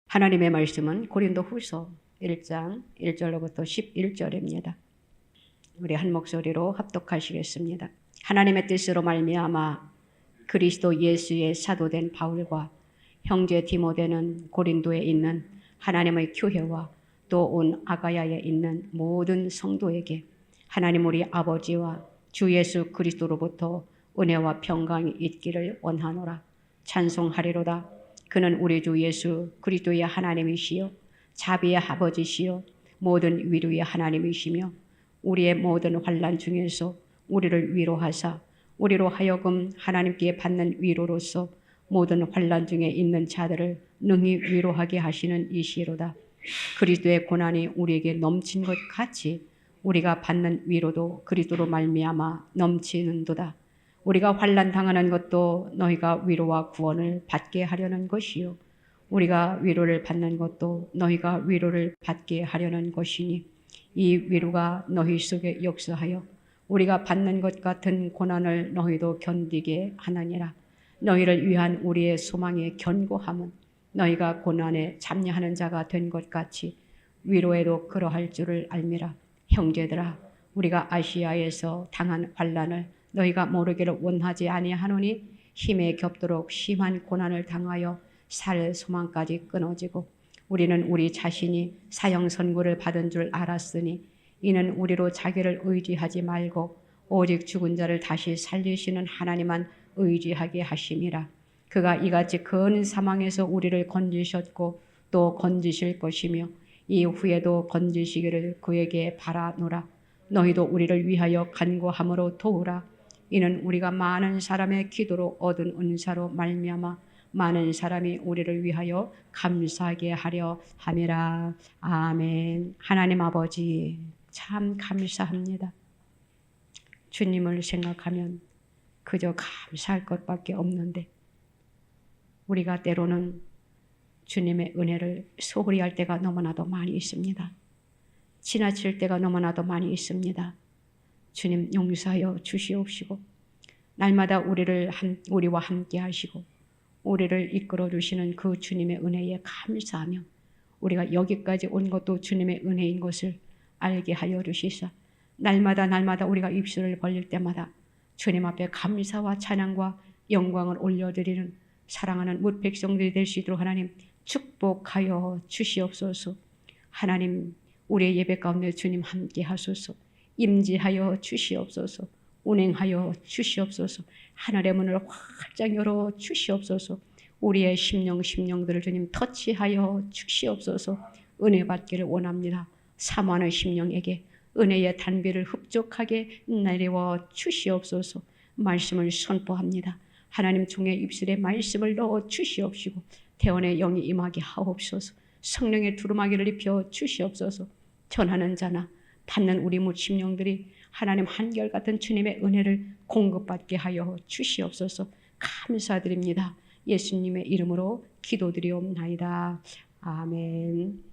하나님의 말씀은 고린도후서 1장 1절로부터 11절입니다. 우리 한 목소리로 합독하시겠습니다. 하나님의 뜻으로 말미암아 그리스도 예수의 사도된 바울과 형제 디모데는 고린도에 있는 하나님의 교회와 또 온 아가야에 있는 모든 성도에게 하나님 우리 아버지와 주 예수 그리스도로부터 은혜와 평강이 있기를 원하노라. 찬송하리로다. 그는 우리 주 예수 그리스도의 하나님이시요 자비의 아버지시요 모든 위로의 하나님이시며 우리의 모든 환난 중에서 우리를 위로하사 우리로 하여금 하나님께 받는 위로로서 모든 환난 중에 있는 자들을 능히 위로하게 하시는 이시로다. 그리스도의 고난이 우리에게 넘친 것 같이 우리가 받는 위로도 그리스도로 말미암아 넘치는도다. 우리가 환난 당하는 것도 너희가 위로와 구원을 받게 하려는 것이요 우리가 위로를 받는 것도 너희가 위로를 받게 하려는 것이니 이 위로가 너희 속에 역사하여 우리가 받는 것 같은 고난을 너희도 견디게 하느니라. 너희를 위한 우리의 소망의 견고함은 너희가 고난에 참여하는 자가 된 것 같이 위로에도 그러할 줄을 알미라. 형제들아, 우리가 아시아에서 당한 환난을 너희가 모르기를 원하지 아니하노니 힘에 겹도록 심한 고난을 당하여 살 소망까지 끊어지고 우리는 우리 자신이 사형 선고를 받은 줄 알았으니 이는 우리로 자기를 의지하지 말고 오직 죽은 자를 다시 살리시는 하나님만 의지하게 하심이라. 그가 이같이 큰 사망에서 우리를 건지셨고 또 건지실 것이며 이후에도 건지시기를 그에게 바라노라. 너희도 우리를 위하여 간구함으로 도우라. 이는 우리가 많은 사람의 기도로 얻은 은사로 말미암아 많은 사람이 우리를 위하여 감사하게 하려 함이라. 아멘. 하나님 아버지 참 감사합니다. 주님을 생각하면 그저 감사할 것밖에 없는데 우리가 때로는 주님의 은혜를 소홀히 할 때가 너무나도 많이 있습니다. 지나칠 때가 너무나도 많이 있습니다. 주님 용서하여 주시옵시고 날마다 우리와 함께 하시고 우리를 이끌어 주시는 그 주님의 은혜에 감사하며 우리가 여기까지 온 것도 주님의 은혜인 것을 알게 하여 주시사 날마다 우리가 입술을 벌릴 때마다 주님 앞에 감사와 찬양과 영광을 올려드리는 사랑하는 뭇 백성들이 될 수 있도록 하나님 축복하여 주시옵소서. 하나님 우리의 예배 가운데 주님 함께 하소서. 임재하여 주시옵소서. 운행하여 주시옵소서. 하늘의 문을 활짝 열어 주시옵소서. 우리의 심령들을 주님 터치하여 주시옵소서. 은혜 받기를 원합니다. 사모하는 심령에게 은혜의 단비를 흡족하게 내려 주시옵소서. 말씀을 선포합니다. 하나님 종의 입술에 말씀을 넣어 주시옵시고 대원의 영이 임하게 하옵소서. 성령의 두루마기를 입혀 주시옵소서. 전하는 자나 받는 우리 모 심령들이 하나님 한결같은 주님의 은혜를 공급받게 하여 주시옵소서. 감사드립니다. 예수님의 이름으로 기도드리옵나이다. 아멘.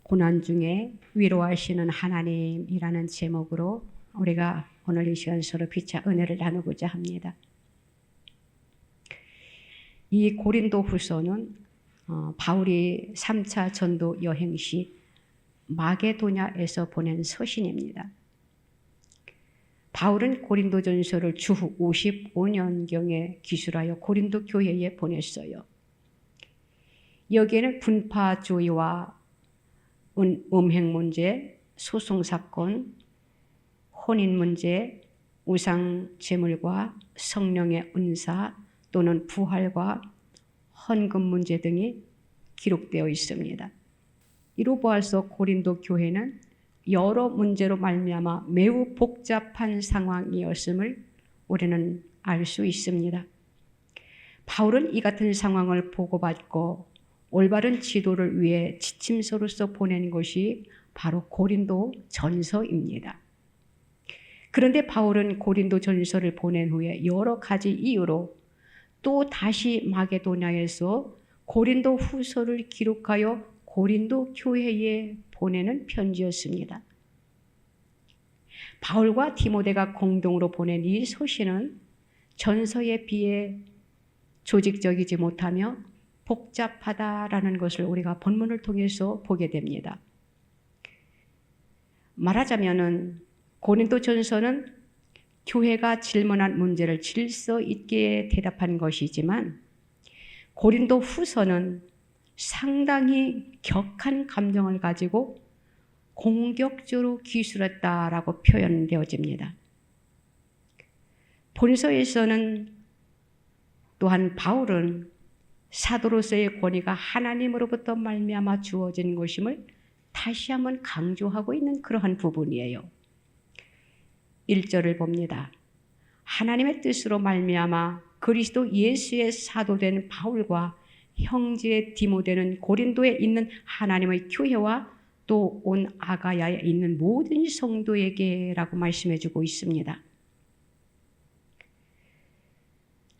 고난 중에 위로하시는 하나님이라는 제목으로 우리가 오늘 이 시간 서로 피차 은혜를 나누고자 합니다. 이 고린도 후서는 바울이 3차 전도 여행 시 마게도냐에서 보낸 서신입니다. 바울은 고린도전서를 주후 55년경에 기술하여 고린도 교회에 보냈어요. 여기에는 분파주의와 음행 문제, 소송 사건, 혼인 문제, 우상 제물과 성령의 은사 또는 부활과 헌금 문제 등이 기록되어 있습니다. 이로 보아서 고린도 교회는 여러 문제로 말미암아 매우 복잡한 상황이었음을 우리는 알 수 있습니다. 바울은 이 같은 상황을 보고받고 올바른 지도를 위해 지침서로서 보낸 것이 바로 고린도 전서입니다. 그런데 바울은 고린도 전서를 보낸 후에 여러 가지 이유로 또 다시 마게도냐에서 고린도 후서를 기록하여 고린도 교회에 보내는 편지였습니다. 바울과 디모데가 공동으로 보낸 이 서신은 전서에 비해 조직적이지 못하며 복잡하다라는 것을 우리가 본문을 통해서 보게 됩니다. 말하자면은 고린도전서는 교회가 질문한 문제를 질서 있게 대답한 것이지만 고린도 후서는 상당히 격한 감정을 가지고 공격적으로 기술했다라고 표현되어집니다. 본서에서는 또한 바울은 사도로서의 권위가 하나님으로부터 말미암아 주어진 것임을 다시 한번 강조하고 있는 그러한 부분이에요. 1절을 봅니다. 하나님의 뜻으로 말미암아 그리스도 예수의 사도된 바울과 형제 디모데는 고린도에 있는 하나님의 교회와 또 온 아가야에 있는 모든 성도에게라고 말씀해주고 있습니다.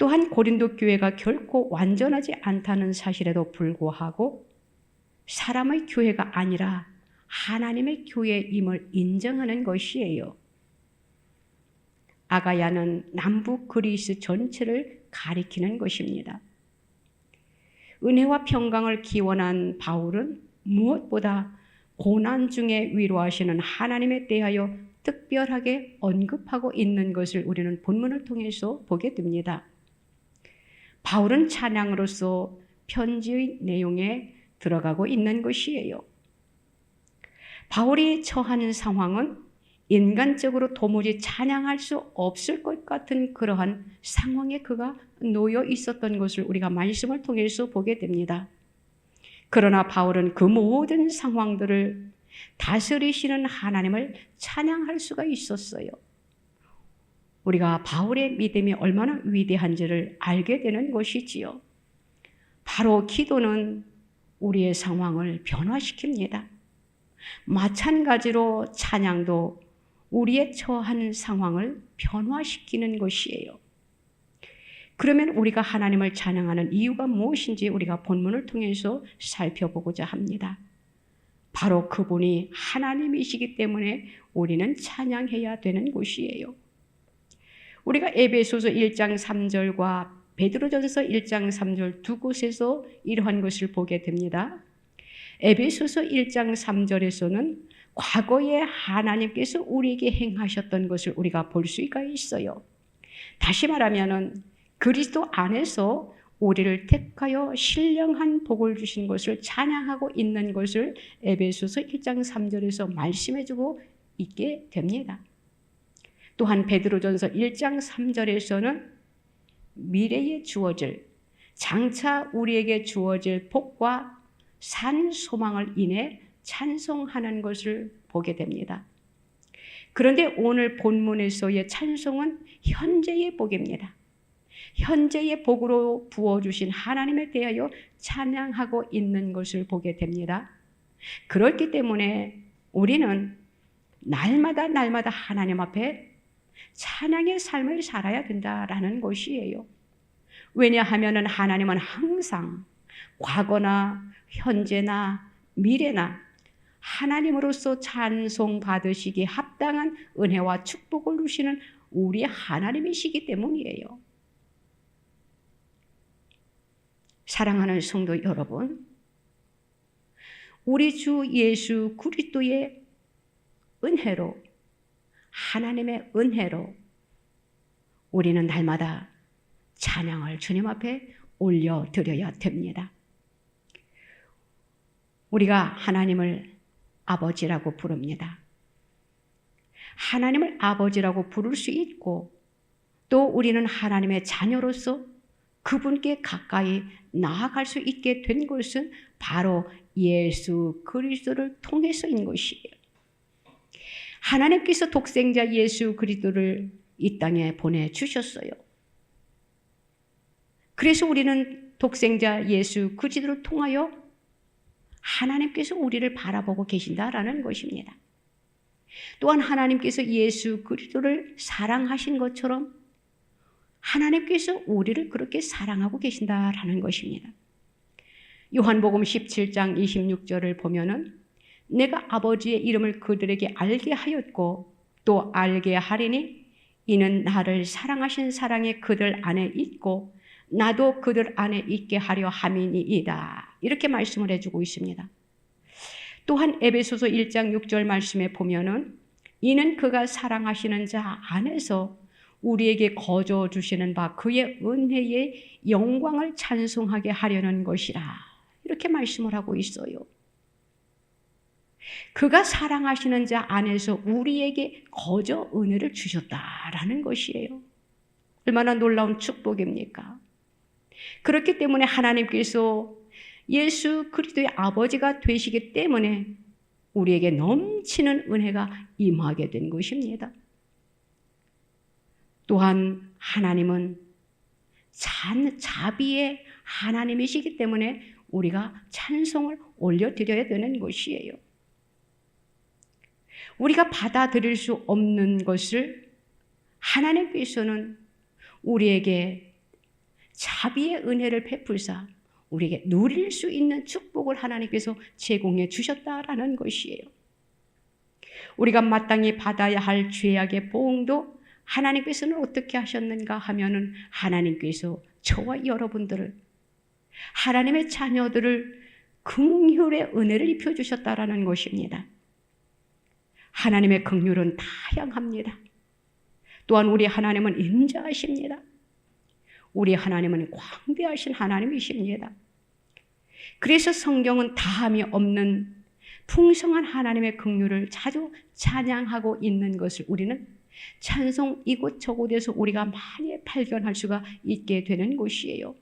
또한 고린도 교회가 결코 완전하지 않다는 사실에도 불구하고 사람의 교회가 아니라 하나님의 교회임을 인정하는 것이에요. 아가야는 남북 그리스 전체를 가리키는 것입니다. 은혜와 평강을 기원한 바울은 무엇보다 고난 중에 위로하시는 하나님에 대하여 특별하게 언급하고 있는 것을 우리는 본문을 통해서 보게 됩니다. 바울은 찬양으로서 편지의 내용에 들어가고 있는 것이에요. 바울이 처한 상황은 인간적으로 도무지 찬양할 수 없을 것 같은 그러한 상황에 그가 놓여 있었던 것을 우리가 말씀을 통해서 보게 됩니다. 그러나 바울은 그 모든 상황들을 다스리시는 하나님을 찬양할 수가 있었어요. 우리가 바울의 믿음이 얼마나 위대한지를 알게 되는 것이지요. 바로 기도는 우리의 상황을 변화시킵니다. 마찬가지로 찬양도 우리의 처한 상황을 변화시키는 것이에요. 그러면 우리가 하나님을 찬양하는 이유가 무엇인지 우리가 본문을 통해서 살펴보고자 합니다. 바로 그분이 하나님이시기 때문에 우리는 찬양해야 되는 것이에요. 우리가 에베소서 1장 3절과 베드로전서 1장 3절 두 곳에서 이러한 것을 보게 됩니다. 에베소서 1장 3절에서는 과거에 하나님께서 우리에게 행하셨던 것을 우리가 볼 수가 있어요. 다시 말하면 그리스도 안에서 우리를 택하여 신령한 복을 주신 것을 찬양하고 있는 것을 에베소서 1장 3절에서 말씀해주고 있게 됩니다. 또한 베드로전서 1장 3절에서는 미래에 주어질 장차 우리에게 주어질 복과 산 소망을 인해 찬송하는 것을 보게 됩니다. 그런데 오늘 본문에서의 찬송은 현재의 복입니다. 현재의 복으로 부어주신 하나님에 대하여 찬양하고 있는 것을 보게 됩니다. 그렇기 때문에 우리는 날마다 하나님 앞에 찬양의 삶을 살아야 된다라는 것이에요. 왜냐하면 하나님은 항상 과거나 현재나 미래나 하나님으로서 찬송받으시기에 합당한 은혜와 축복을 주시는 우리 하나님이시기 때문이에요. 사랑하는 성도 여러분, 우리 주 예수 그리스도의 은혜로, 하나님의 은혜로 우리는 날마다 찬양을 주님 앞에 올려드려야 됩니다. 우리가 하나님을 아버지라고 부릅니다. 하나님을 아버지라고 부를 수 있고 또 우리는 하나님의 자녀로서 그분께 가까이 나아갈 수 있게 된 것은 바로 예수 그리스도를 통해서인 것이에요. 하나님께서 독생자 예수 그리스도를 이 땅에 보내주셨어요. 그래서 우리는 독생자 예수 그리스도를 통하여 하나님께서 우리를 바라보고 계신다라는 것입니다. 또한 하나님께서 예수 그리스도를 사랑하신 것처럼 하나님께서 우리를 그렇게 사랑하고 계신다라는 것입니다. 요한복음 17장 26절을 보면은 내가 아버지의 이름을 그들에게 알게 하였고 또 알게 하리니 이는 나를 사랑하신 사랑이 그들 안에 있고 나도 그들 안에 있게 하려 함이니이다. 이렇게 말씀을 해주고 있습니다. 또한 에베소서 1장 6절 말씀에 보면은 이는 그가 사랑하시는 자 안에서 우리에게 거저 주시는 바 그의 은혜의 영광을 찬송하게 하려는 것이라. 이렇게 말씀을 하고 있어요. 그가 사랑하시는 자 안에서 우리에게 거저 은혜를 주셨다라는 것이에요. 얼마나 놀라운 축복입니까? 그렇기 때문에 하나님께서 예수 그리스도의 아버지가 되시기 때문에 우리에게 넘치는 은혜가 임하게 된 것입니다. 또한 하나님은 자비의 하나님이시기 때문에 우리가 찬송을 올려드려야 되는 것이에요. 우리가 받아들일 수 없는 것을 하나님께서는 우리에게 자비의 은혜를 베풀사 우리에게 누릴 수 있는 축복을 하나님께서 제공해 주셨다라는 것이에요. 우리가 마땅히 받아야 할 죄악의 보응도 하나님께서는 어떻게 하셨는가 하면은 하나님께서 저와 여러분들을 하나님의 자녀들을 긍휼의 은혜를 입혀 주셨다라는 것입니다. 하나님의 긍휼은 다양합니다. 또한 우리 하나님은 인자하십니다. 우리 하나님은 광대하신 하나님이십니다. 그래서 성경은 다함이 없는 풍성한 하나님의 긍휼을 자주 찬양하고 있는 것을 우리는 찬송 이곳저곳에서 우리가 많이 발견할 수가 있게 되는 것이에요.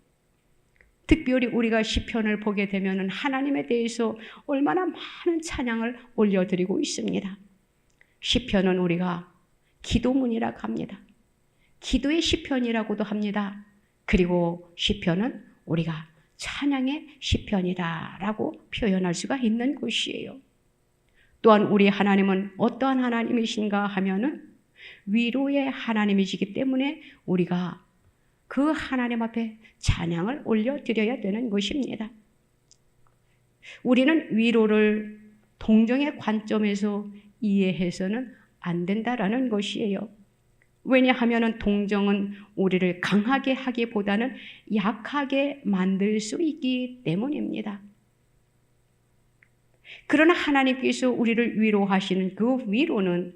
특별히 우리가 시편을 보게 되면 하나님에 대해서 얼마나 많은 찬양을 올려드리고 있습니다. 시편은 우리가 기도문이라고 합니다. 기도의 시편이라고도 합니다. 그리고 시편은 우리가 찬양의 시편이다라고 표현할 수가 있는 것이에요. 또한 우리 하나님은 어떠한 하나님이신가 하면은 위로의 하나님이시기 때문에 우리가 그 하나님 앞에 찬양을 올려드려야 되는 것입니다. 우리는 위로를 동정의 관점에서 이해해서는 안 된다라는 것이에요. 왜냐하면 동정은 우리를 강하게 하기보다는 약하게 만들 수 있기 때문입니다. 그러나 하나님께서 우리를 위로하시는 그 위로는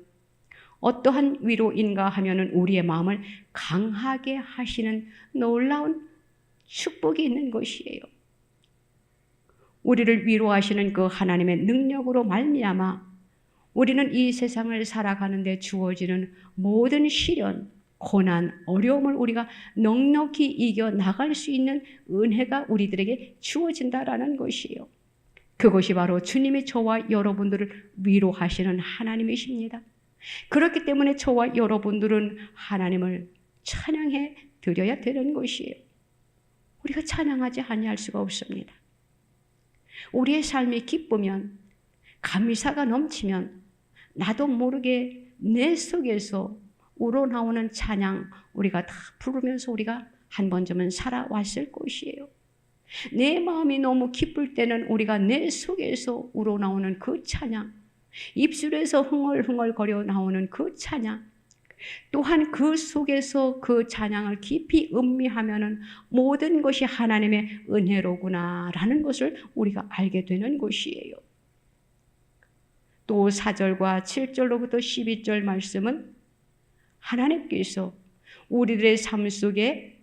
어떠한 위로인가 하면은 우리의 마음을 강하게 하시는 놀라운 축복이 있는 것이에요. 우리를 위로하시는 그 하나님의 능력으로 말미암아 우리는 이 세상을 살아가는 데 주어지는 모든 시련, 고난, 어려움을 우리가 넉넉히 이겨나갈 수 있는 은혜가 우리들에게 주어진다라는 것이에요. 그것이 바로 주님이 저와 여러분들을 위로하시는 하나님이십니다. 그렇기 때문에 저와 여러분들은 하나님을 찬양해 드려야 되는 것이에요. 우리가 찬양하지 아니할 수가 없습니다. 우리의 삶이 기쁘면, 감사가 넘치면 나도 모르게 내 속에서 우러나오는 찬양 우리가 다 부르면서 우리가 한 번쯤은 살아왔을 것이에요. 내 마음이 너무 기쁠 때는 우리가 내 속에서 우러나오는 그 찬양, 입술에서 흥얼흥얼거려 나오는 그 찬양, 또한 그 속에서 그 찬양을 깊이 음미하면은 모든 것이 하나님의 은혜로구나라는 것을 우리가 알게 되는 것이에요. 또 4절과 7절로부터 12절 말씀은 하나님께서 우리들의 삶 속에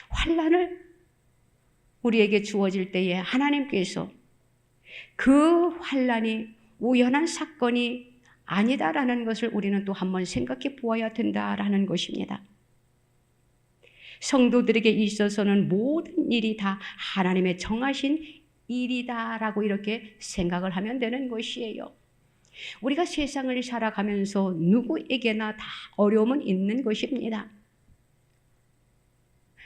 환난을 우리에게 주어질 때에 하나님께서 그 환난이 우연한 사건이 아니다라는 것을 우리는 또 한번 생각해 보아야 된다라는 것입니다. 성도들에게 있어서는 모든 일이 다 하나님의 정하신 일이다라고 이렇게 생각을 하면 되는 것이에요. 우리가 세상을 살아가면서 누구에게나 다 어려움은 있는 것입니다.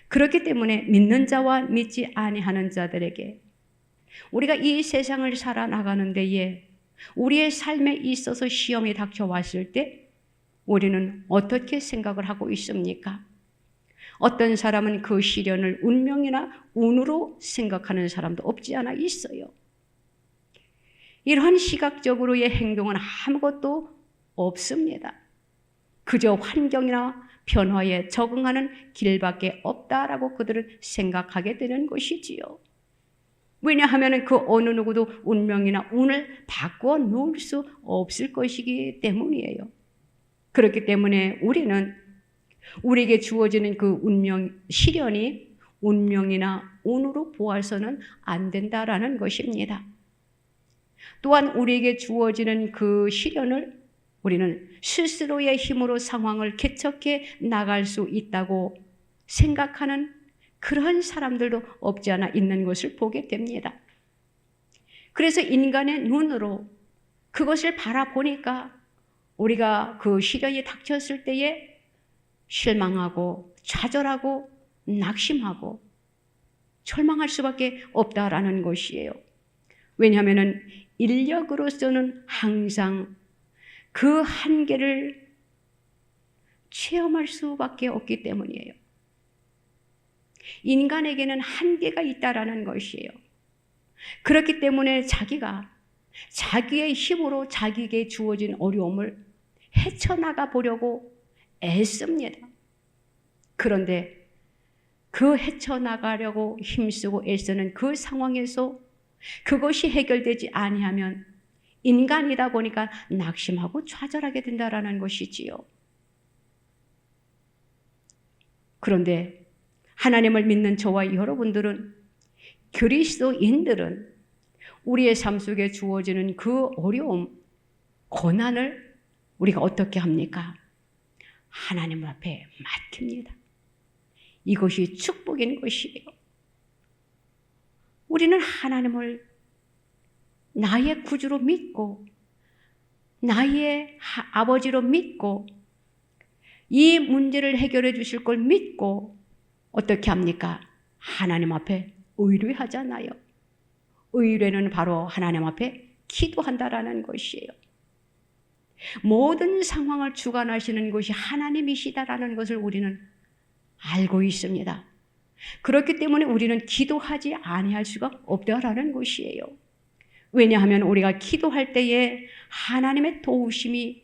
그렇기 때문에 믿는 자와 믿지 아니하는 자들에게 우리가 이 세상을 살아나가는 데에 우리의 삶에 있어서 시험이 닥쳐왔을 때 우리는 어떻게 생각을 하고 있습니까? 어떤 사람은 그 시련을 운명이나 운으로 생각하는 사람도 없지 않아 있어요. 이러한 시각적으로의 행동은 아무것도 없습니다. 그저 환경이나 변화에 적응하는 길밖에 없다라고 그들은 생각하게 되는 것이지요. 왜냐하면 그 어느 누구도 운명이나 운을 바꾸어 놓을 수 없을 것이기 때문이에요. 그렇기 때문에 우리는 우리에게 주어지는 그 시련이 운명이나 운으로 보아서는 안 된다라는 것입니다. 또한 우리에게 주어지는 그 시련을 우리는 스스로의 힘으로 상황을 개척해 나갈 수 있다고 생각하는 그런 사람들도 없지 않아 있는 것을 보게 됩니다. 그래서 인간의 눈으로 그것을 바라보니까 우리가 그 시련이 닥쳤을 때에 실망하고 좌절하고 낙심하고 절망할 수밖에 없다라는 것이에요. 왜냐하면 인력으로서는 항상 그 한계를 체험할 수밖에 없기 때문이에요. 인간에게는 한계가 있다라는 것이에요. 그렇기 때문에 자기가 자기의 힘으로 자기에게 주어진 어려움을 헤쳐나가 보려고 애씁니다. 그런데 그 헤쳐나가려고 힘쓰고 애쓰는 그 상황에서 그것이 해결되지 아니하면 인간이다 보니까 낙심하고 좌절하게 된다라는 것이지요. 그런데 하나님을 믿는 저와 여러분들은, 그리스도인들은 우리의 삶 속에 주어지는 그 어려움, 고난을 우리가 어떻게 합니까? 하나님 앞에 맡깁니다. 이것이 축복인 것이에요. 우리는 하나님을 나의 구주로 믿고 나의 아버지로 믿고 이 문제를 해결해 주실 걸 믿고 어떻게 합니까? 하나님 앞에 의뢰하잖아요. 의뢰는 바로 하나님 앞에 기도한다라는 것이에요. 모든 상황을 주관하시는 것이 하나님이시다라는 것을 우리는 알고 있습니다. 그렇기 때문에 우리는 기도하지 아니할 수가 없다라는 것이에요. 왜냐하면 우리가 기도할 때에 하나님의 도우심이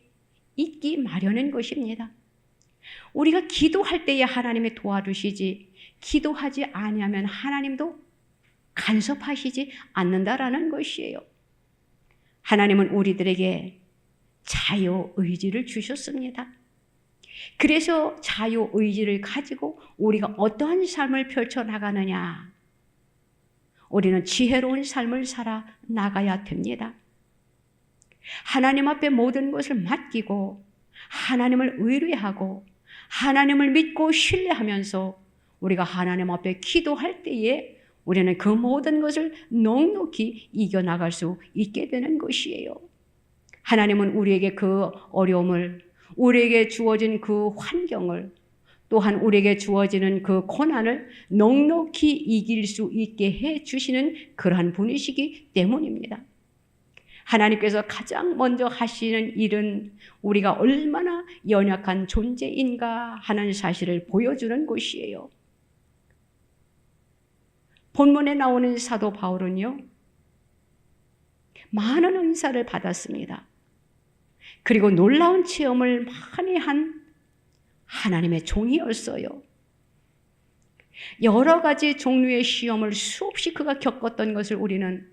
있기 마련인 것입니다. 우리가 기도할 때에 하나님이 도와주시지 기도하지 아니하면 하나님도 간섭하시지 않는다라는 것이에요. 하나님은 우리들에게 자유의지를 주셨습니다. 그래서 자유의지를 가지고 우리가 어떠한 삶을 펼쳐나가느냐, 우리는 지혜로운 삶을 살아 나가야 됩니다. 하나님 앞에 모든 것을 맡기고 하나님을 의뢰하고 하나님을 믿고 신뢰하면서 우리가 하나님 앞에 기도할 때에 우리는 그 모든 것을 넉넉히 이겨나갈 수 있게 되는 것이에요. 하나님은 우리에게 그 어려움을, 우리에게 주어진 그 환경을, 또한 우리에게 주어지는 그 고난을 넉넉히 이길 수 있게 해 주시는 그러한 분이시기 때문입니다. 하나님께서 가장 먼저 하시는 일은 우리가 얼마나 연약한 존재인가 하는 사실을 보여주는 것이에요. 본문에 나오는 사도 바울은요, 많은 은사를 받았습니다. 그리고 놀라운 체험을 많이 한 하나님의 종이었어요. 여러 가지 종류의 시험을 수없이 그가 겪었던 것을 우리는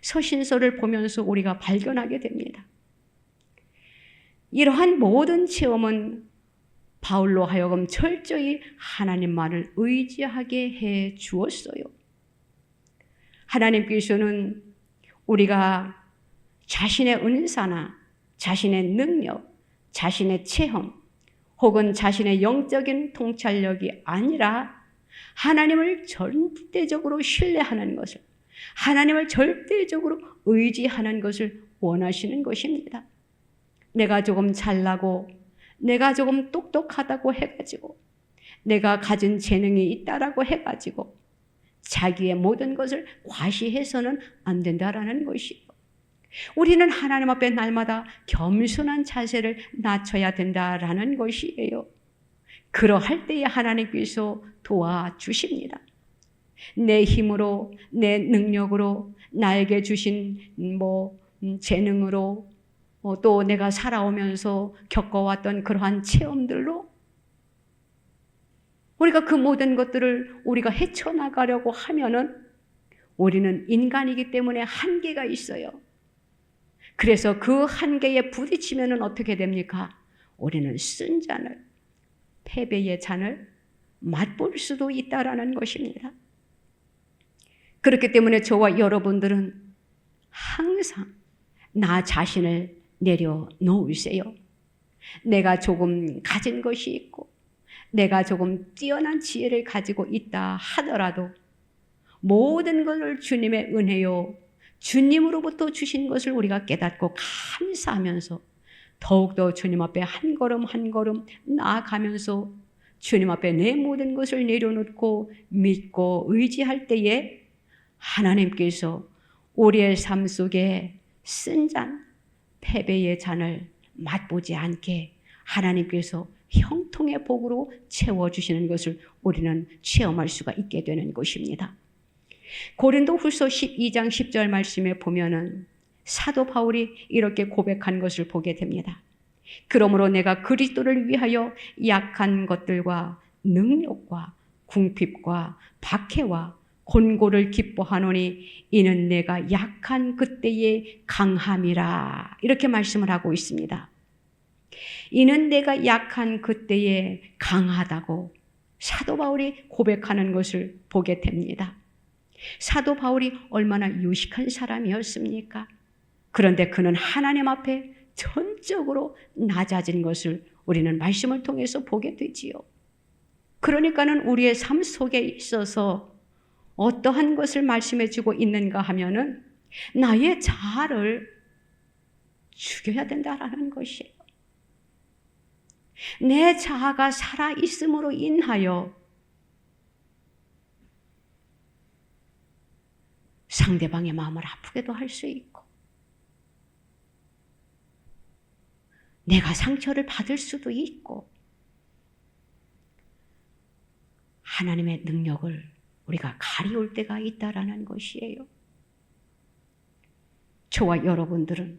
서신서를 보면서 우리가 발견하게 됩니다. 이러한 모든 체험은 바울로 하여금 철저히 하나님만을 의지하게 해 주었어요. 하나님께서는 우리가 자신의 은사나 자신의 능력, 자신의 체험, 혹은 자신의 영적인 통찰력이 아니라 하나님을 절대적으로 신뢰하는 것을, 하나님을 절대적으로 의지하는 것을 원하시는 것입니다. 내가 조금 잘나고 내가 조금 똑똑하다고 해가지고 내가 가진 재능이 있다라고 해가지고 자기의 모든 것을 과시해서는 안 된다라는 것이에요. 우리는 하나님 앞에 날마다 겸손한 자세를 낮춰야 된다라는 것이에요. 그러할 때에 하나님께서 도와주십니다. 내 힘으로, 내 능력으로, 나에게 주신 재능으로 또 내가 살아오면서 겪어왔던 그러한 체험들로 우리가 그 모든 것들을 우리가 헤쳐나가려고 하면은 우리는 인간이기 때문에 한계가 있어요. 그래서 그 한계에 부딪히면은 어떻게 됩니까? 우리는 쓴 잔을, 패배의 잔을 맛볼 수도 있다라는 것입니다. 그렇기 때문에 저와 여러분들은 항상 나 자신을 내려놓으세요. 내가 조금 가진 것이 있고 내가 조금 뛰어난 지혜를 가지고 있다 하더라도 모든 것을 주님의 은혜요, 주님으로부터 주신 것을 우리가 깨닫고 감사하면서 더욱더 주님 앞에 한 걸음 한 걸음 나아가면서 주님 앞에 내 모든 것을 내려놓고 믿고 의지할 때에 하나님께서 우리의 삶 속에 쓴 잔, 패배의 잔을 맛보지 않게 하나님께서 형통의 복으로 채워주시는 것을 우리는 체험할 수가 있게 되는 것입니다. 고린도후서 12장 10절 말씀에 보면은 사도 바울이 이렇게 고백한 것을 보게 됩니다. 그러므로 내가 그리스도를 위하여 약한 것들과 능력과 궁핍과 박해와 곤고를 기뻐하노니 이는 내가 약한 그때의 강함이라. 이렇게 말씀을 하고 있습니다. 이는 내가 약한 그때에 강하다고 사도 바울이 고백하는 것을 보게 됩니다. 사도 바울이 얼마나 유식한 사람이었습니까? 그런데 그는 하나님 앞에 전적으로 낮아진 것을 우리는 말씀을 통해서 보게 되지요. 그러니까는 우리의 삶 속에 있어서 어떠한 것을 말씀해 주고 있는가 하면은 나의 자아를 죽여야 된다라는 것이에요. 내 자아가 살아있음으로 인하여 상대방의 마음을 아프게도 할 수 있고 내가 상처를 받을 수도 있고 하나님의 능력을 우리가 가리울 때가 있다라는 것이에요. 저와 여러분들은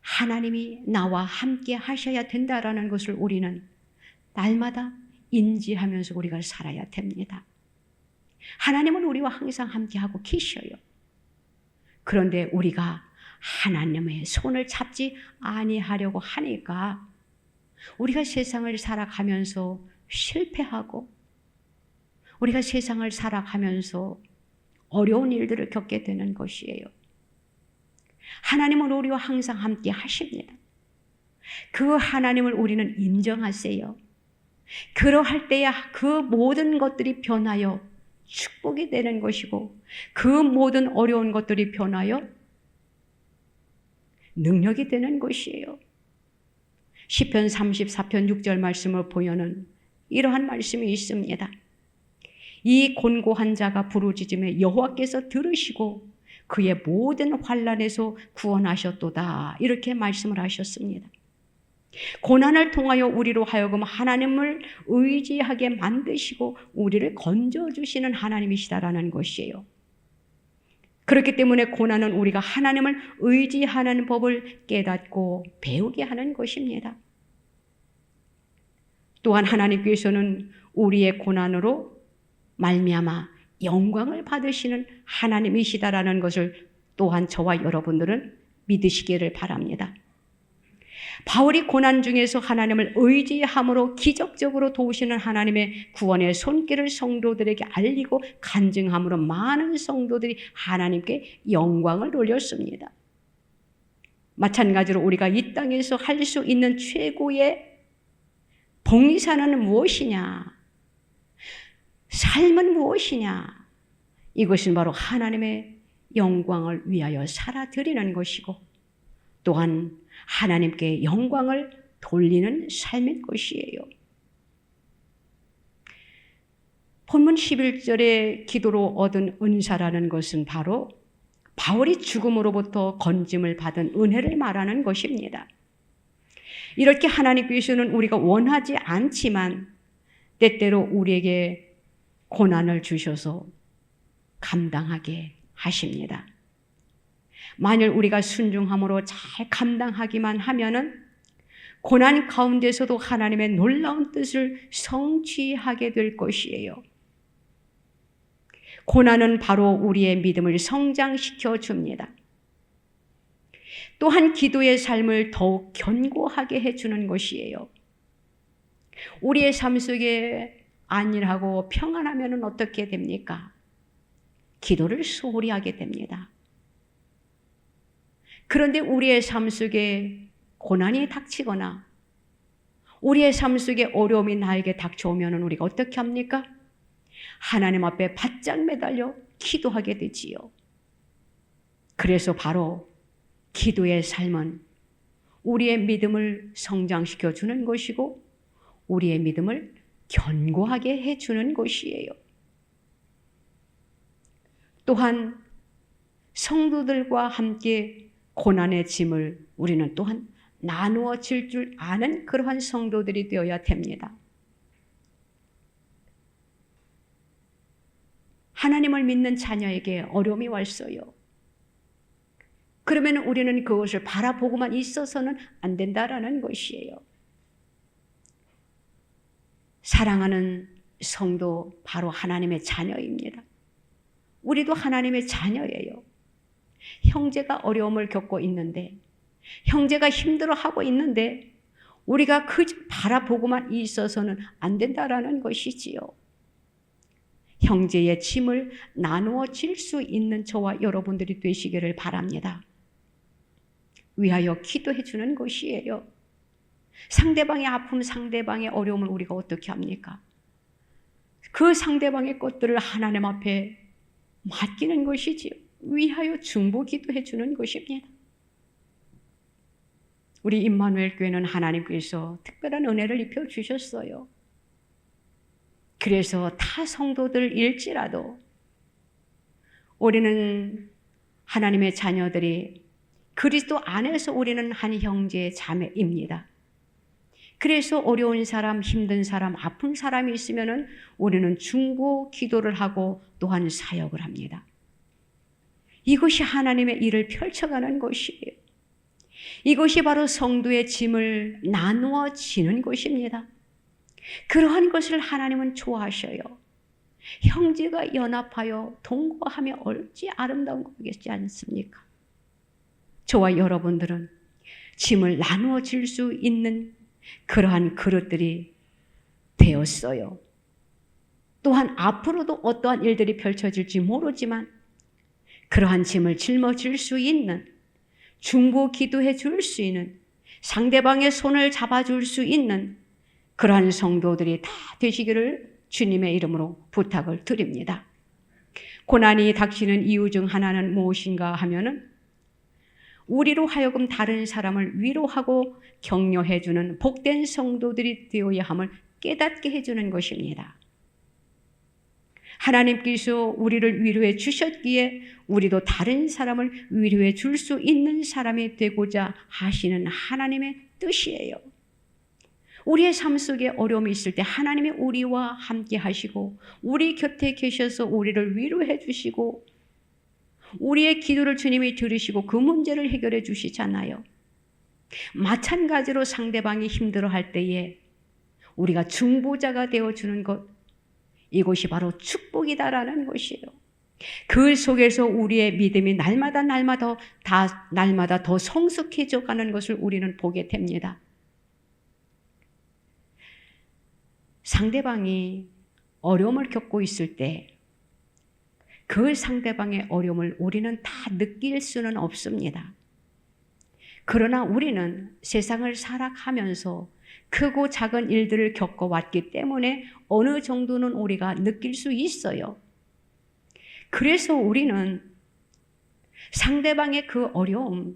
하나님이 나와 함께 하셔야 된다라는 것을 우리는 날마다 인지하면서 우리가 살아야 됩니다. 하나님은 우리와 항상 함께하고 계셔요. 그런데 우리가 하나님의 손을 잡지 아니하려고 하니까 우리가 세상을 살아가면서 실패하고 우리가 세상을 살아가면서 어려운 일들을 겪게 되는 것이에요. 하나님은 우리와 항상 함께 하십니다. 그 하나님을 우리는 인정하세요. 그러할 때야 그 모든 것들이 변하여 축복이 되는 것이고 그 모든 어려운 것들이 변하여 능력이 되는 것이에요. 시편 34편 6절 말씀을 보면은 이러한 말씀이 있습니다. 이 곤고한 자가 부르짖음에 여호와께서 들으시고 그의 모든 환난에서 구원하셨도다. 이렇게 말씀을 하셨습니다. 고난을 통하여 우리로 하여금 하나님을 의지하게 만드시고 우리를 건져주시는 하나님이시다라는 것이에요. 그렇기 때문에 고난은 우리가 하나님을 의지하는 법을 깨닫고 배우게 하는 것입니다. 또한 하나님께서는 우리의 고난으로 말미암아 영광을 받으시는 하나님이시다라는 것을 또한 저와 여러분들은 믿으시기를 바랍니다. 바울이 고난 중에서 하나님을 의지함으로 기적적으로 도우시는 하나님의 구원의 손길을 성도들에게 알리고 간증함으로 많은 성도들이 하나님께 영광을 돌렸습니다. 마찬가지로 우리가 이 땅에서 할 수 있는 최고의 봉사는 무엇이냐? 삶은 무엇이냐? 이것은 바로 하나님의 영광을 위하여 살아드리는 것이고 또한 하나님께 영광을 돌리는 삶인 것이에요. 본문 11절의 기도로 얻은 은사라는 것은 바로 바울이 죽음으로부터 건짐을 받은 은혜를 말하는 것입니다. 이렇게 하나님께서는 우리가 원하지 않지만 때때로 우리에게 고난을 주셔서 감당하게 하십니다. 만일 우리가 순종함으로 잘 감당하기만 하면은 고난 가운데서도 하나님의 놀라운 뜻을 성취하게 될 것이에요. 고난은 바로 우리의 믿음을 성장시켜 줍니다. 또한 기도의 삶을 더욱 견고하게 해주는 것이에요. 우리의 삶 속에 안일하고 평안하면 어떻게 됩니까? 기도를 소홀히 하게 됩니다. 그런데 우리의 삶 속에 고난이 닥치거나 우리의 삶 속에 어려움이 나에게 닥쳐오면 우리가 어떻게 합니까? 하나님 앞에 바짝 매달려 기도하게 되지요. 그래서 바로 기도의 삶은 우리의 믿음을 성장시켜 주는 것이고 우리의 믿음을 견고하게 해주는 것이에요. 또한 성도들과 함께 고난의 짐을 우리는 또한 나누어 질 줄 아는 그러한 성도들이 되어야 됩니다. 하나님을 믿는 자녀에게 어려움이 왔어요. 그러면 우리는 그것을 바라보고만 있어서는 안 된다라는 것이에요. 사랑하는 성도 바로 하나님의 자녀입니다. 우리도 하나님의 자녀예요. 형제가 어려움을 겪고 있는데 형제가 힘들어하고 있는데 우리가 그저 바라보고만 있어서는 안 된다라는 것이지요. 형제의 짐을 나누어 질 수 있는 저와 여러분들이 되시기를 바랍니다. 위하여 기도해 주는 것이에요. 상대방의 아픔, 상대방의 어려움을 우리가 어떻게 합니까? 그 상대방의 것들을 하나님 앞에 맡기는 것이지요. 위하여 중보 기도해 주는 것입니다. 우리 임마누엘 교회는 하나님께서 특별한 은혜를 입혀 주셨어요. 그래서 타 성도들일지라도 우리는 하나님의 자녀들이 그리스도 안에서 우리는 한 형제 자매입니다. 그래서 어려운 사람, 힘든 사람, 아픈 사람이 있으면 우리는 중보 기도를 하고 또한 사역을 합니다. 이것이 하나님의 일을 펼쳐가는 것이에요. 이것이 바로 성도의 짐을 나누어 지는 것입니다. 그러한 것을 하나님은 좋아하셔요. 형제가 연합하여 동거하며 얼지 아름다운 것이지 않습니까? 저와 여러분들은 짐을 나누어 질 수 있는 그러한 그릇들이 되었어요. 또한 앞으로도 어떠한 일들이 펼쳐질지 모르지만 그러한 짐을 짊어질 수 있는, 중보 기도해 줄 수 있는, 상대방의 손을 잡아줄 수 있는 그러한 성도들이 다 되시기를 주님의 이름으로 부탁을 드립니다. 고난이 닥치는 이유 중 하나는 무엇인가 하면은 우리로 하여금 다른 사람을 위로하고 격려해주는 복된 성도들이 되어야 함을 깨닫게 해주는 것입니다. 하나님께서 우리를 위로해 주셨기에 우리도 다른 사람을 위로해 줄 수 있는 사람이 되고자 하시는 하나님의 뜻이에요. 우리의 삶 속에 어려움이 있을 때 하나님이 우리와 함께 하시고 우리 곁에 계셔서 우리를 위로해 주시고 우리의 기도를 주님이 들으시고 그 문제를 해결해 주시잖아요. 마찬가지로 상대방이 힘들어할 때에 우리가 중보자가 되어주는 것, 이것이 바로 축복이다라는 것이에요. 그 속에서 우리의 믿음이 날마다 더 성숙해져 가는 것을 우리는 보게 됩니다. 상대방이 어려움을 겪고 있을 때 그 상대방의 어려움을 우리는 다 느낄 수는 없습니다. 그러나 우리는 세상을 살아가면서 크고 작은 일들을 겪어왔기 때문에 어느 정도는 우리가 느낄 수 있어요. 그래서 우리는 상대방의 그 어려움,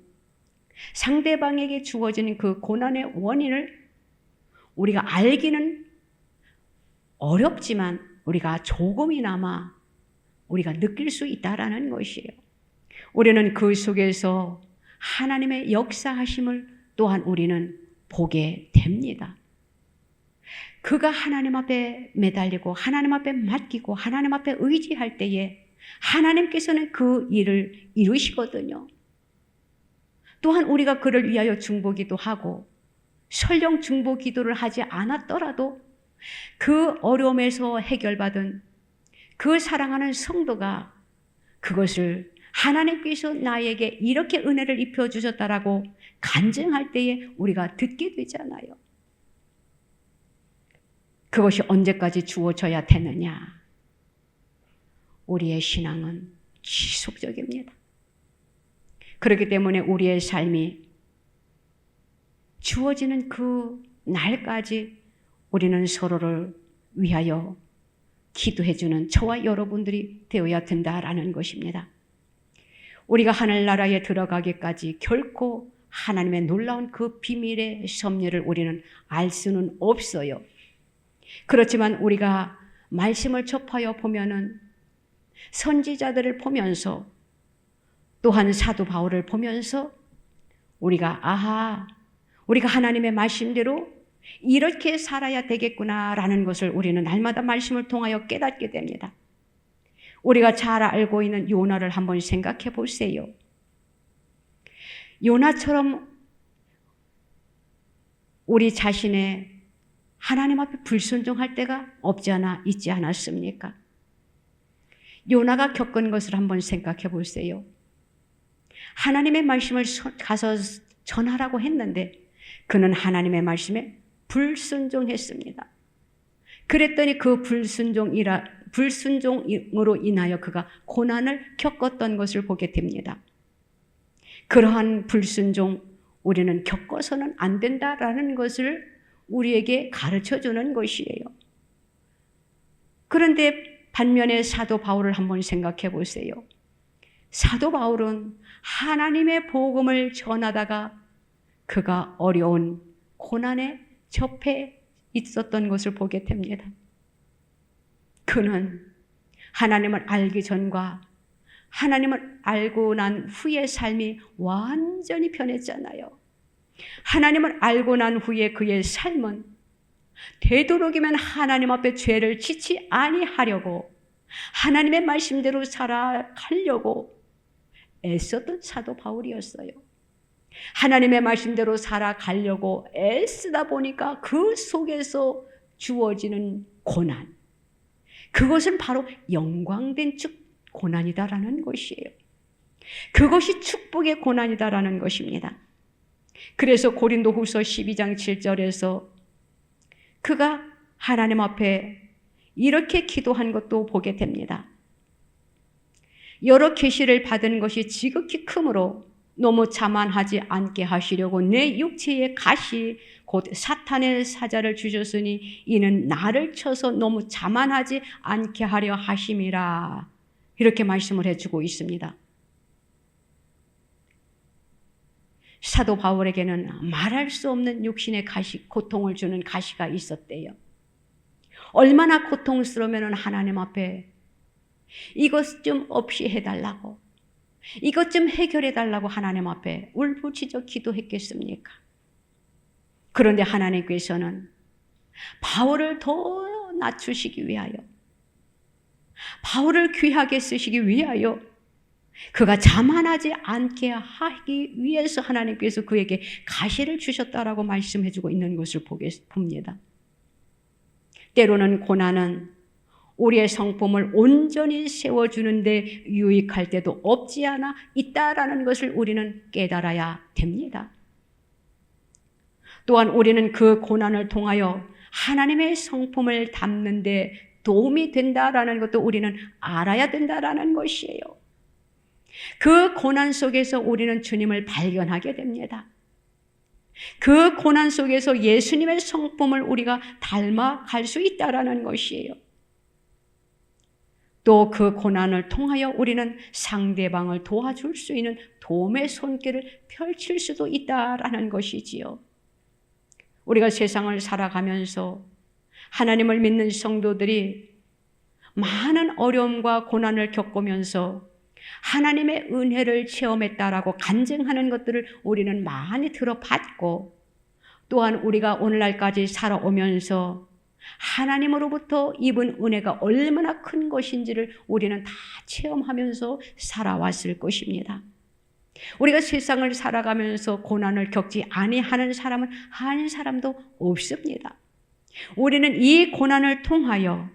상대방에게 주어지는 그 고난의 원인을 우리가 알기는 어렵지만 우리가 조금이나마 우리가 느낄 수 있다라는 것이에요. 우리는 그 속에서 하나님의 역사하심을 또한 우리는 보게 됩니다. 그가 하나님 앞에 매달리고 하나님 앞에 맡기고 하나님 앞에 의지할 때에 하나님께서는 그 일을 이루시거든요. 또한 우리가 그를 위하여 중보기도 하고 설령 중보기도를 하지 않았더라도 그 어려움에서 해결받은 그 사랑하는 성도가 그것을 하나님께서 나에게 이렇게 은혜를 입혀주셨다라고 간증할 때에 우리가 듣게 되잖아요. 그것이 언제까지 주어져야 되느냐? 우리의 신앙은 지속적입니다. 그렇기 때문에 우리의 삶이 주어지는 그 날까지 우리는 서로를 위하여 기도해주는 저와 여러분들이 되어야 된다라는 것입니다. 우리가 하늘나라에 들어가기까지 결코 하나님의 놀라운 그 비밀의 섭리를 우리는 알 수는 없어요. 그렇지만 우리가 말씀을 접하여 보면은 선지자들을 보면서 또한 사도 바울을 보면서 우리가 우리가 하나님의 말씀대로 이렇게 살아야 되겠구나라는 것을 우리는 날마다 말씀을 통하여 깨닫게 됩니다. 우리가 잘 알고 있는 요나를 한번 생각해 보세요. 요나처럼 우리 자신의 하나님 앞에 불순종할 때가 없지 않아 있지 않았습니까? 요나가 겪은 것을 한번 생각해 보세요. 하나님의 말씀을 가서 전하라고 했는데 그는 하나님의 말씀에 불순종했습니다. 그랬더니 그 불순종으로 인하여 그가 고난을 겪었던 것을 보게 됩니다. 그러한 불순종 우리는 겪어서는 안 된다라는 것을 우리에게 가르쳐주는 것이에요. 그런데 반면에 사도 바울을 한번 생각해 보세요. 사도 바울은 하나님의 복음을 전하다가 그가 어려운 고난에 접해 있었던 것을 보게 됩니다. 그는 하나님을 알기 전과 하나님을 알고 난 후의 삶이 완전히 변했잖아요. 하나님을 알고 난 후에 그의 삶은 되도록이면 하나님 앞에 죄를 짓지 아니하려고 하나님의 말씀대로 살아가려고 애썼던 사도 바울이었어요. 하나님의 말씀대로 살아가려고 애쓰다 보니까 그 속에서 주어지는 고난, 그것은 바로 영광된 고난이다라는 것이에요. 그것이 축복의 고난이다라는 것입니다. 그래서 고린도후서 12장 7절에서 그가 하나님 앞에 이렇게 기도한 것도 보게 됩니다. 여러 계시를 받은 것이 지극히 크므로 너무 자만하지 않게 하시려고 내 육체의 가시 곧 사탄의 사자를 주셨으니 이는 나를 쳐서 너무 자만하지 않게 하려 하심이라. 이렇게 말씀을 해주고 있습니다. 사도 바울에게는 말할 수 없는 육신의 가시, 고통을 주는 가시가 있었대요. 얼마나 고통스러우면 하나님 앞에 이것 좀 없이 해달라고, 이것 좀 해결해달라고 하나님 앞에 울부짖어 기도했겠습니까? 그런데 하나님께서는 바울을 더 낮추시기 위하여, 바울을 귀하게 쓰시기 위하여, 그가 자만하지 않게 하기 위해서 하나님께서 그에게 가시를 주셨다라고 말씀해주고 있는 것을 봅니다. 때로는 고난은 우리의 성품을 온전히 세워주는데 유익할 때도 없지 않아 있다라는 것을 우리는 깨달아야 됩니다. 또한 우리는 그 고난을 통하여 하나님의 성품을 담는 데 도움이 된다라는 것도 우리는 알아야 된다라는 것이에요. 그 고난 속에서 우리는 주님을 발견하게 됩니다. 그 고난 속에서 예수님의 성품을 우리가 닮아갈 수 있다라는 것이에요. 또 그 고난을 통하여 우리는 상대방을 도와줄 수 있는 도움의 손길을 펼칠 수도 있다라는 것이지요. 우리가 세상을 살아가면서 하나님을 믿는 성도들이 많은 어려움과 고난을 겪으면서 하나님의 은혜를 체험했다라고 간증하는 것들을 우리는 많이 들어봤고, 또한 우리가 오늘날까지 살아오면서 하나님으로부터 입은 은혜가 얼마나 큰 것인지를 우리는 다 체험하면서 살아왔을 것입니다. 우리가 세상을 살아가면서 고난을 겪지 아니하는 사람은 한 사람도 없습니다. 우리는 이 고난을 통하여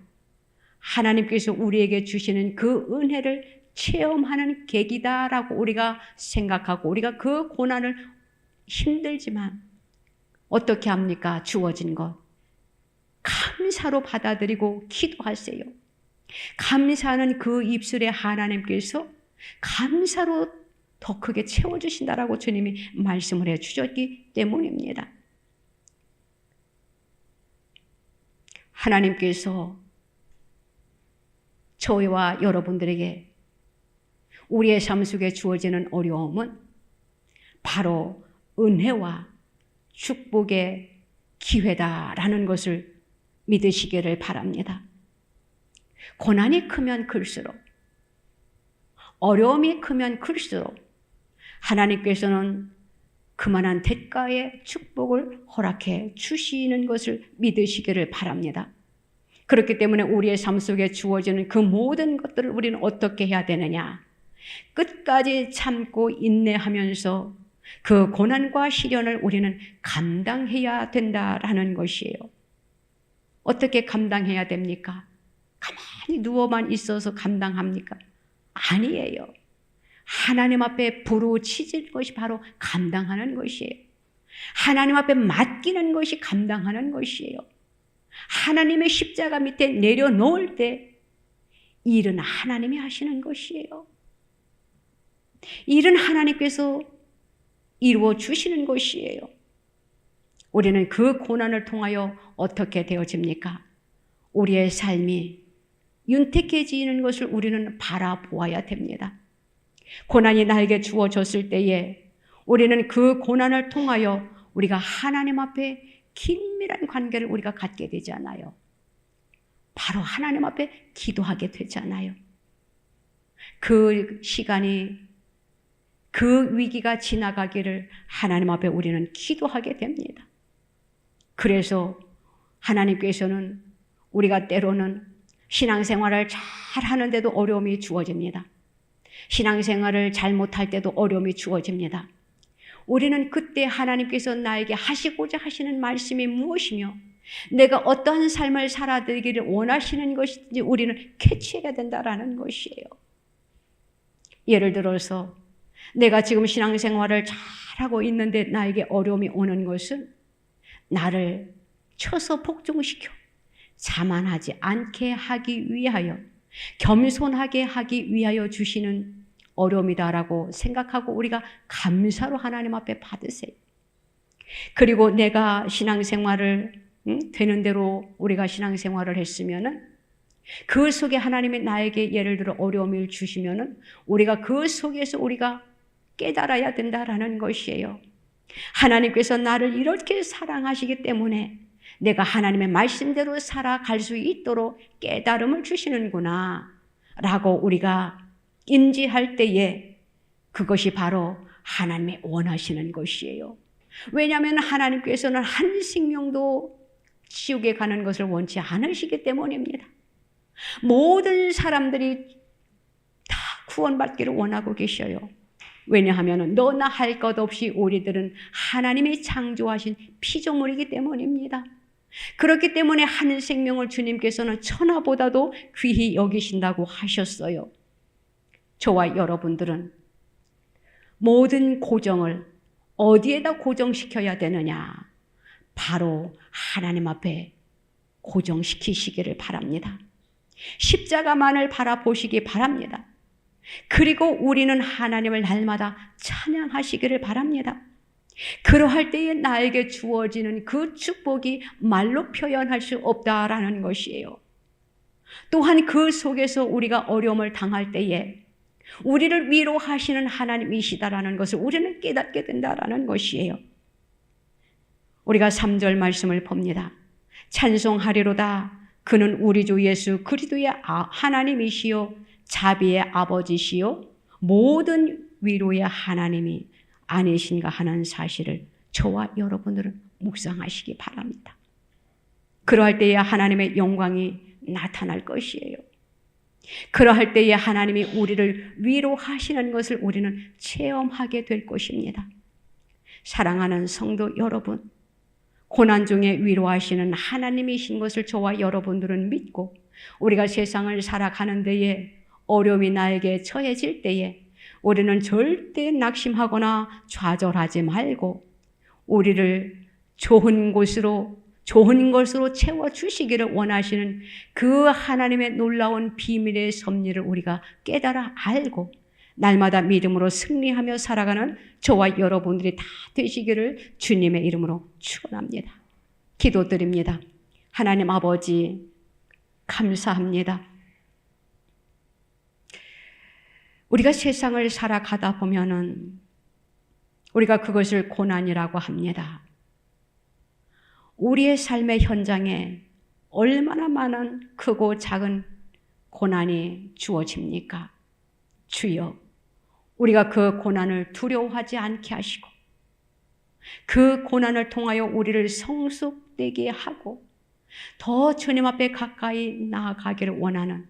하나님께서 우리에게 주시는 그 은혜를 체험하는 계기다라고 우리가 생각하고, 우리가 그 고난을 힘들지만 어떻게 합니까? 주어진 것 감사로 받아들이고 기도하세요. 감사하는 그 입술에 하나님께서 감사로 더 크게 채워주신다라고 주님이 말씀을 해주셨기 때문입니다. 하나님께서 저희와 여러분들에게 우리의 삶 속에 주어지는 어려움은 바로 은혜와 축복의 기회다라는 것을 믿으시기를 바랍니다. 고난이 크면 클수록, 어려움이 크면 클수록 하나님께서는 그만한 대가의 축복을 허락해 주시는 것을 믿으시기를 바랍니다. 그렇기 때문에 우리의 삶 속에 주어지는 그 모든 것들을 우리는 어떻게 해야 되느냐? 끝까지 참고 인내하면서 그 고난과 시련을 우리는 감당해야 된다라는 것이에요. 어떻게 감당해야 됩니까? 가만히 누워만 있어서 감당합니까? 아니에요. 하나님 앞에 부르짖을 것이 바로 감당하는 것이에요. 하나님 앞에 맡기는 것이 감당하는 것이에요. 하나님의 십자가 밑에 내려놓을 때 일은 하나님이 하시는 것이에요. 일은 하나님께서 이루어 주시는 것이에요. 우리는 그 고난을 통하여 어떻게 되어집니까? 우리의 삶이 윤택해지는 것을 우리는 바라보아야 됩니다. 고난이 나에게 주어졌을 때에 우리는 그 고난을 통하여 우리가 하나님 앞에 긴밀한 관계를 우리가 갖게 되잖아요. 바로 하나님 앞에 기도하게 되잖아요. 그 시간이, 그 위기가 지나가기를 하나님 앞에 우리는 기도하게 됩니다. 그래서 하나님께서는 우리가 때로는 신앙생활을 잘 하는데도 어려움이 주어집니다. 신앙생활을 잘못할 때도 어려움이 주어집니다. 우리는 그때 하나님께서 나에게 하시고자 하시는 말씀이 무엇이며 내가 어떠한 삶을 살아들기를 원하시는 것인지 우리는 캐치해야 된다라는 것이에요. 예를 들어서 내가 지금 신앙생활을 잘하고 있는데 나에게 어려움이 오는 것은 나를 쳐서 복종시켜 자만하지 않게 하기 위하여, 겸손하게 하기 위하여 주시는 어려움이다라고 생각하고 우리가 감사로 하나님 앞에 받으세요. 그리고 내가 신앙생활을 되는 대로 우리가 신앙생활을 했으면은 그 속에 하나님이 나에게 예를 들어 어려움을 주시면은 우리가 그 속에서 우리가 깨달아야 된다라는 것이에요. 하나님께서 나를 이렇게 사랑하시기 때문에 내가 하나님의 말씀대로 살아갈 수 있도록 깨달음을 주시는구나 라고 우리가 인지할 때에 그것이 바로 하나님의 원하시는 것이에요. 왜냐하면 하나님께서는 한 생명도 지옥에 가는 것을 원치 않으시기 때문입니다. 모든 사람들이 다 구원받기를 원하고 계셔요. 왜냐하면 너나 할 것 없이 우리들은 하나님이 창조하신 피조물이기 때문입니다. 그렇기 때문에 한 생명을 주님께서는 천하보다도 귀히 여기신다고 하셨어요. 저와 여러분들은 모든 고정을 어디에다 고정시켜야 되느냐? 바로 하나님 앞에 고정시키시기를 바랍니다. 십자가만을 바라보시기 바랍니다. 그리고 우리는 하나님을 날마다 찬양하시기를 바랍니다. 그러할 때에 나에게 주어지는 그 축복이 말로 표현할 수 없다라는 것이에요. 또한 그 속에서 우리가 어려움을 당할 때에 우리를 위로하시는 하나님이시다라는 것을 우리는 깨닫게 된다라는 것이에요. 우리가 3절 말씀을 봅니다. 찬송하리로다. 그는 우리 주 예수 그리스도의 하나님이시요 자비의 아버지시요 모든 위로의 하나님이 아니신가 하는 사실을 저와 여러분들은 묵상하시기 바랍니다. 그러할 때에 하나님의 영광이 나타날 것이에요. 그러할 때에 하나님이 우리를 위로하시는 것을 우리는 체험하게 될 것입니다. 사랑하는 성도 여러분, 고난 중에 위로하시는 하나님이신 것을 저와 여러분들은 믿고 우리가 세상을 살아가는 데에 어려움이 나에게 처해질 때에 우리는 절대 낙심하거나 좌절하지 말고 우리를 좋은 것으로 채워주시기를 원하시는 그 하나님의 놀라운 비밀의 섭리를 우리가 깨달아 알고 날마다 믿음으로 승리하며 살아가는 저와 여러분들이 다 되시기를 주님의 이름으로 축원합니다. 기도드립니다. 하나님 아버지 감사합니다. 우리가 세상을 살아가다 보면은 우리가 그것을 고난이라고 합니다. 우리의 삶의 현장에 얼마나 많은 크고 작은 고난이 주어집니까? 주여, 우리가 그 고난을 두려워하지 않게 하시고 그 고난을 통하여 우리를 성숙되게 하고 더 주님 앞에 가까이 나아가기를 원하는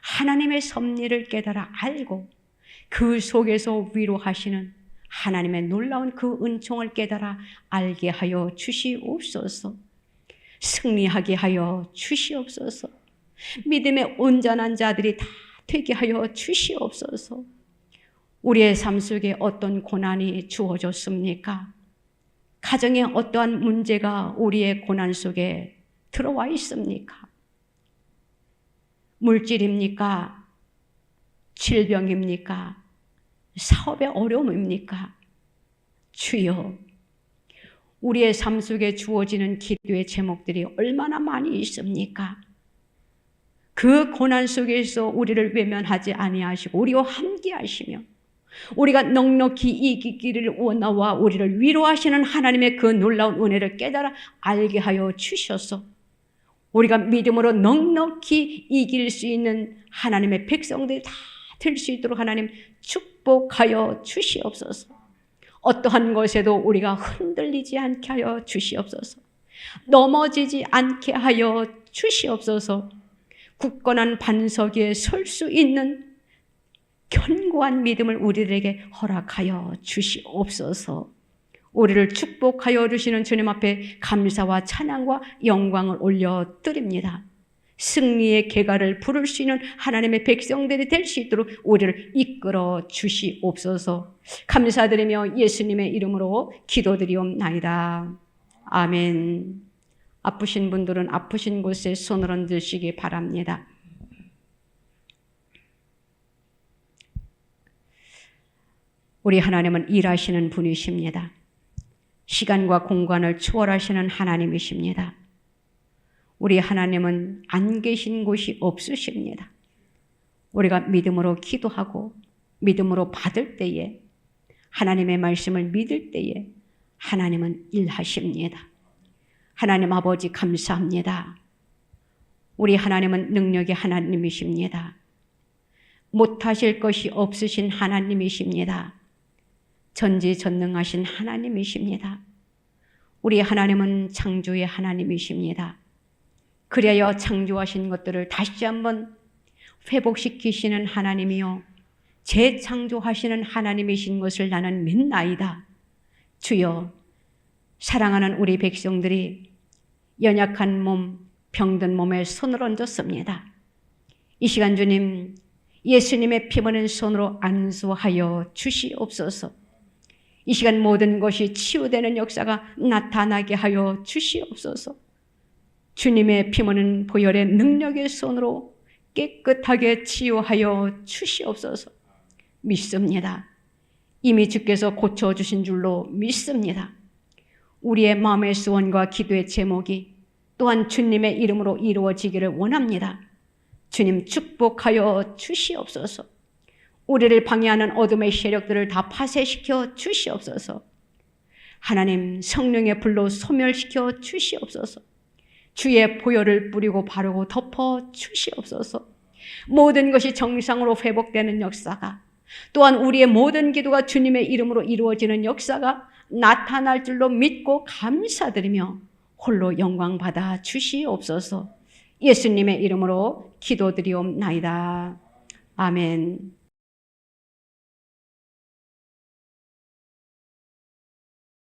하나님의 섭리를 깨달아 알고 그 속에서 위로하시는 하나님의 놀라운 그 은총을 깨달아 알게 하여 주시옵소서. 승리하게 하여 주시옵소서. 믿음의 온전한 자들이 다 되게 하여 주시옵소서. 우리의 삶 속에 어떤 고난이 주어졌습니까? 가정에 어떠한 문제가 우리의 고난 속에 들어와 있습니까? 물질입니까? 질병입니까? 사업의 어려움입니까? 주여, 우리의 삶 속에 주어지는 기도의 제목들이 얼마나 많이 있습니까? 그 고난 속에서 우리를 외면하지 아니하시고 우리와 함께 하시며 우리가 넉넉히 이기기를 원하와 우리를 위로하시는 하나님의 그 놀라운 은혜를 깨달아 알게 하여 주셔서 우리가 믿음으로 넉넉히 이길 수 있는 하나님의 백성들이 다 될 수 있도록 하나님 축복하여 주시옵소서. 어떠한 것에도 우리가 흔들리지 않게 하여 주시옵소서. 넘어지지 않게 하여 주시옵소서. 굳건한 반석 위에 설 수 있는 견고한 믿음을 우리들에게 허락하여 주시옵소서. 우리를 축복하여 주시는 주님 앞에 감사와 찬양과 영광을 올려드립니다. 승리의 계가를 부를 수 있는 하나님의 백성들이 될 수 있도록 우리를 이끌어 주시옵소서. 감사드리며 예수님의 이름으로 기도드리옵나이다. 아멘. 아프신 분들은 아프신 곳에 손을 얹으시기 바랍니다. 우리 하나님은 일하시는 분이십니다. 시간과 공간을 초월하시는 하나님이십니다. 우리 하나님은 안 계신 곳이 없으십니다. 우리가 믿음으로 기도하고 믿음으로 받을 때에 하나님의 말씀을 믿을 때에 하나님은 일하십니다. 하나님 아버지 감사합니다. 우리 하나님은 능력의 하나님이십니다. 못하실 것이 없으신 하나님이십니다. 전지전능하신 하나님이십니다. 우리 하나님은 창조의 하나님이십니다. 그래야 창조하신 것들을 다시 한번 회복시키시는 하나님이요 재창조하시는 하나님이신 것을 나는 믿나이다. 주여, 사랑하는 우리 백성들이 연약한 몸, 병든 몸에 손을 얹었습니다. 이 시간 주님, 예수님의 피 묻은 손으로 안수하여 주시옵소서. 이 시간 모든 것이 치유되는 역사가 나타나게 하여 주시옵소서. 주님의 피 묻은 보혈의 능력의 손으로 깨끗하게 치유하여 주시옵소서. 믿습니다. 이미 주께서 고쳐주신 줄로 믿습니다. 우리의 마음의 소원과 기도의 제목이 또한 주님의 이름으로 이루어지기를 원합니다. 주님 축복하여 주시옵소서. 우리를 방해하는 어둠의 세력들을 다 파쇄시켜 주시옵소서. 하나님 성령의 불로 소멸시켜 주시옵소서. 주의 보혈을 뿌리고 바르고 덮어 주시옵소서. 모든 것이 정상으로 회복되는 역사가, 또한 우리의 모든 기도가 주님의 이름으로 이루어지는 역사가 나타날 줄로 믿고 감사드리며 홀로 영광 받아 주시옵소서. 예수님의 이름으로 기도드리옵나이다. 아멘.